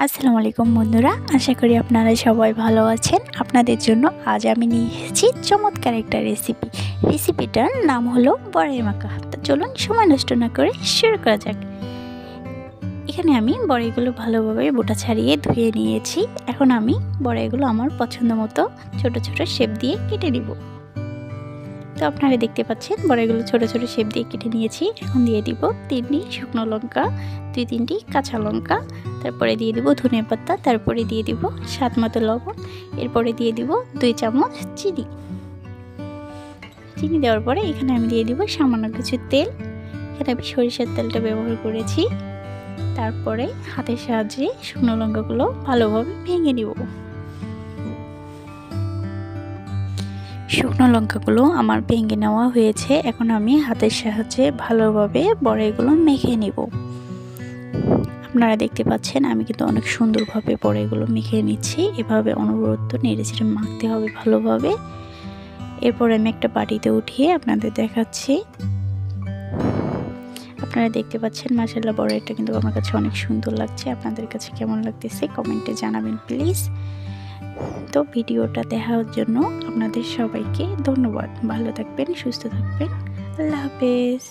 আসসালামু আলাইকুম বন্ধুরা, আশা করি আপনারা সবাই ভালো আছেন। আপনাদের জন্য আজ আমি নিয়ে এসেছি চমৎকার একটা রেসিপিটার নাম হলো বড়াই মাখা। তো চলুন সময় নষ্ট না করে শুরু করা যাক। এখানে আমি বড়াইগুলো ভালোভাবে বোটা ছাড়িয়ে ধুয়ে নিয়েছি। এখন আমি বড়াইগুলো আমার পছন্দ মতো ছোট ছোট শেপ দিয়ে কেটে নিব। তো আপনারা দেখতে পাচ্ছেন বড়াইগুলো ছোট ছোট শেপ দিয়ে কেটে নিয়েছি। এখন দিয়ে দিব 3টি শুকনো লঙ্কা, 2-3টি কাঁচা লঙ্কা, তারপরে দিয়ে দিব ধনে পাতা, তারপরে দিয়ে দিব স্বাদ মতো লবণ, এরপরে দিয়ে দিব 2 চামচ চিনি দেওয়ার পরে এখানে আমি দিয়ে দিব সামান্য কিছু তেল। এখানে আমি সরিষার তেলটা ব্যবহার করেছি। তারপরে হাতের সাহায্যে শুকনো লঙ্কাগুলো ভালোভাবে ভেঙে নিব। শুকনো লঙ্কাগুলো আমার ভেঙে নেওয়া হয়েছে। এখন আমি হাতের সাহায্যে ভালোভাবে বড়াইগুলো মেখে নিব। আপনারা দেখতে পাচ্ছেন আমি কিন্তু অনেক সুন্দরভাবে বড়াইগুলো মেখে নিচ্ছি। এভাবে অনবরত নেড়েচেড়ে মাখতে হবে ভালোভাবে। এরপর আমি একটা বাটিতে উঠিয়ে আপনাদের দেখাচ্ছি। আপনারা দেখতে পাচ্ছেন মাশাআল্লাহ বড়াইটা কিন্তু আমার কাছে অনেক সুন্দর লাগছে। আপনাদের কাছে কেমন লাগতেছে কমেন্টে জানাবেন প্লিজ। তো ভিডিওটা দেখার জন্য আপনাদের সবাইকে ধন্যবাদ। ভালো থাকবেন, সুস্থ থাকবেন। আল্লাহ হাফেজ।